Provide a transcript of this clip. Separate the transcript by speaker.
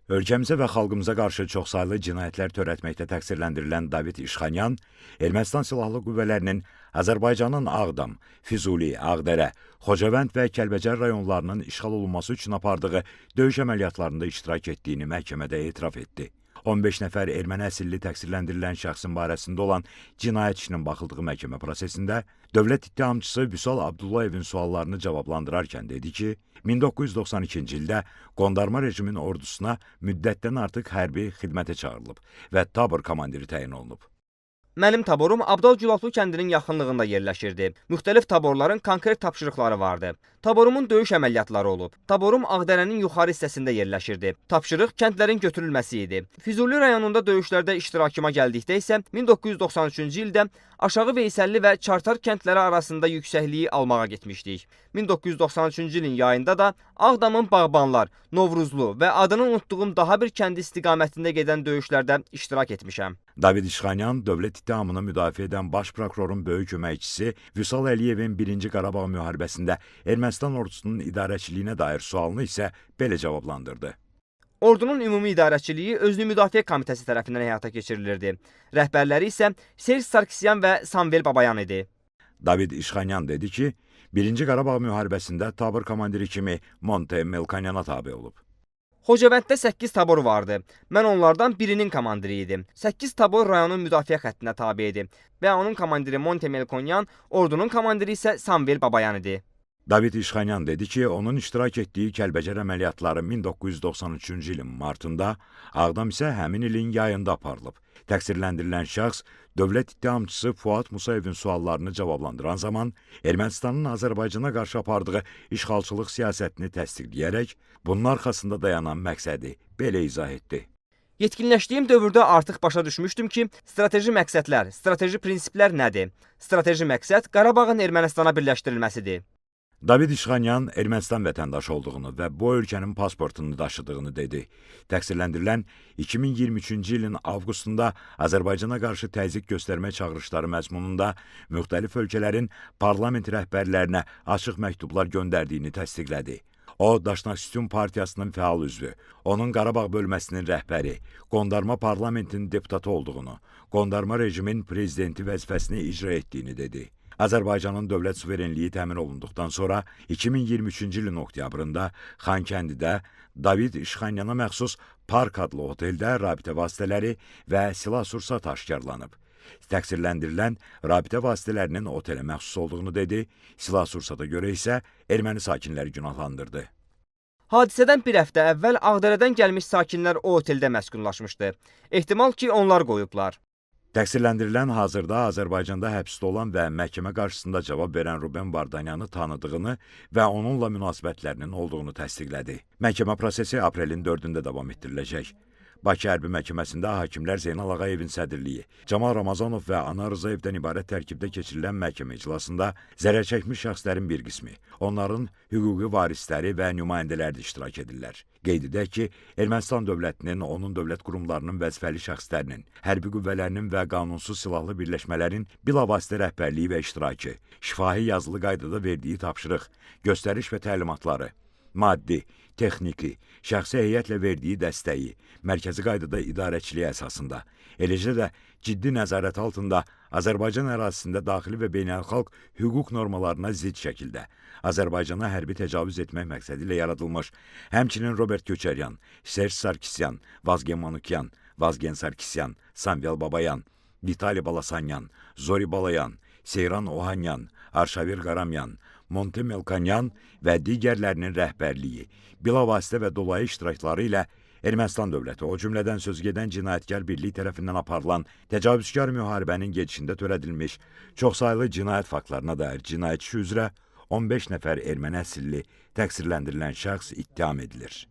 Speaker 1: Ölkəmizə və xalqımıza qarşı çoxsaylı cinayətlər törətməkdə təqsirləndirilən David İşxanyan, Ermənistan Silahlı Qüvvələrinin Azərbaycanın Ağdam, Füzuli, Ağdərə, Xocavənd və Kəlbəcər rayonlarının işğal olunması üçün apardığı döyüş əməliyyatlarında iştirak etdiyini məhkəmədə etiraf etdi. 15 nəfər erməni əsilli təqsirləndirilən şəxsin barəsində olan cinayət işinin baxıldığı məhkəmə prosesində dövlət ittihamçısı Vüsal Abdullayevin suallarını cavablandırarkən dedi ki, 1992-ci ildə qondarma rejimin ordusuna müddətdən artıq hərbi xidmətə çağırılıb və tabor komandiri təyin olunub.
Speaker 2: Mənim taborum Abdal Gülatlı kəndinin yaxınlığında yerləşirdi. Müxtəlif taborların konkret tapşırıqları vardı. Taborumun döyüş əməliyyatları olub. Taborum Ağdərənin yuxarı hissəsində yerləşirdi. Tapşırıq kəndlərin götürülməsi idi. Füzuli rayonunda döyüşlərdə iştirakıma gəldikdə isə 1993-cü ildə Aşağı Veysəlli və Çartar kəndləri arasında yüksəkliyi almağa getmişdik. 1993-cü ilin yayında da Ağdamın Bağbanlar, Novruzlu və adını unutduğum daha bir kəndi istiqamətində gedən döyüşlərdə iştirak etmişəm.
Speaker 1: David İşxanyan dövlət ittihamını müdafiə edən baş prokurorun böyük köməkçisi Vüsal Əliyevin 1-ci Qarabağ müharibəsində Ermənistan ordusunun idarəçiliyinə dair sualını isə belə cavablandırdı.
Speaker 2: Ordunun ümumi idarəçiliyi Özünü Müdafiə Komitəsi tərəfindən həyata keçirilirdi. Rəhbərləri isə Serj Sarkisyan və Samvel Babayan idi.
Speaker 1: David İşxanyan dedi ki, 1-ci Qarabağ müharibəsində tabor komandiri kimi Monte Melkonyana tabe olub.
Speaker 2: Xocavənddə 8 tabor vardı. Mən onlardan birinin komandiri idim. 8 tabor rayonun müdafiə xəttinə tabe idi və onun komandiri Monte Melkonyan, ordunun komandiri isə Samvel Babayan idi.
Speaker 1: David İşxanyan dedi ki, onun iştirak etdiyi Kəlbəcər əməliyyatları 1993-cü ilin martında, Ağdam isə həmin ilin yayında aparılıb. Təqsirləndirilən şəxs dövlət ittihamçısı Fuad Musayevin suallarını cavablandıran zaman Ermənistanın Azərbaycana qarşı apardığı işğalçılıq siyasətini təsdiqləyərək, bunun arxasında dayanan məqsədi belə izah etdi.
Speaker 2: Yetkinləşdiyim dövrdə artıq başa düşmüşdüm ki, strateji məqsədlər, strateji prinsiplər nədir? Strateji məqsəd Qarabağın Ermənistana birləşdirilməsidir.
Speaker 1: David İşxanyan Ermənistan vətəndaşı olduğunu və bu ölkənin pasportunu daşıdığını dedi. Təqsirləndirilən 2023-cü ilin avqustunda Azərbaycana qarşı təzyiq göstərmə çağırışları məzmununda müxtəlif ölkələrin parlament rəhbərlərinə açıq məktublar göndərdiyini təsdiqlədi. O, Daşnaksutyun Partiyasının fəal üzvü, onun Qarabağ bölməsinin rəhbəri, qondarma parlamentin deputatı olduğunu, qondarma rejimin prezidenti vəzifəsini icra etdiyini dedi. Azərbaycanın dövlət suverenliyi təmin olunduqdan sonra 2023-cü ilin oktyabrında Xankəndidə David İşxanyana məxsus Park adlı oteldə rabitə vasitələri və silah-sursat aşkarlanıb. Təqsirləndirilən rabitə vasitələrinin otelə məxsus olduğunu dedi, silah-sursata görə isə erməni sakinləri günahlandırdı.
Speaker 2: Hadisədən bir həftə əvvəl Ağdərədən gəlmiş sakinlər o oteldə məskunlaşmışdı. Ehtimal ki, onlar qoyublar.
Speaker 1: Təqsirləndirilən hazırda Azərbaycanda həbsdə olan və məhkəmə qarşısında cavab verən Ruben Vardanyanı tanıdığını və onunla münasibətlərinin olduğunu təsdiqlədi. Məhkəmə prosesi aprelin 4-də davam etdiriləcək. Bakı Hərbi Məhkəməsində hakimlər Zeynal Ağayevin sədrliyi, Camal Ramazanov və Anar Rızayevdən ibarət tərkibdə keçirilən məhkəmə iclasında zərərçəkmiş şəxslərin bir qismi, onların hüquqi varisləri və nümayəndələri də iştirak edirlər. Qeyd edək ki, Ermənistan dövlətinin, onun dövlət qurumlarının vəzifəli şəxslərinin, hərbi qüvvələrinin və qanunsuz silahlı birləşmələrin bilavasitə rəhbərliyi və iştirakı, şifahi yazılı qaydada verdiyi tapşırıq, göstəriş və təlimatları, maddi, texniki, şəxsi heyətlə verdiyi dəstəyi, mərkəzi qaydada idarəçiliyi əsasında, eləcə də ciddi nəzarət altında Azərbaycan ərazisində daxili və beynəlxalq hüquq normalarına zidd şəkildə Azərbaycana hərbi təcavüz etmək məqsədi ilə yaradılmış, həmçinin Robert Köçəryan, Serj Sarkisyan, Vazgen Manukyan, Vazgen Sarkisyan, Samvel Babayan, Vitali Balasanyan, Zori Balayan, Seyran Ohanyan, Arşavir Qaramyan, Monte Melkonyan və digərlərinin rəhbərliyi, bilavasitə və dolayı iştirakları ilə Ermənistan dövləti, o cümlədən sözügedən cinayətkar birlik tərəfindən aparılan təcavüzkar müharibənin gedişində törədilmiş çoxsaylı cinayət faktlarına dair cinayət işi üzrə 15 nəfər erməni əsilli təqsirləndirilən şəxs ittiham edilir.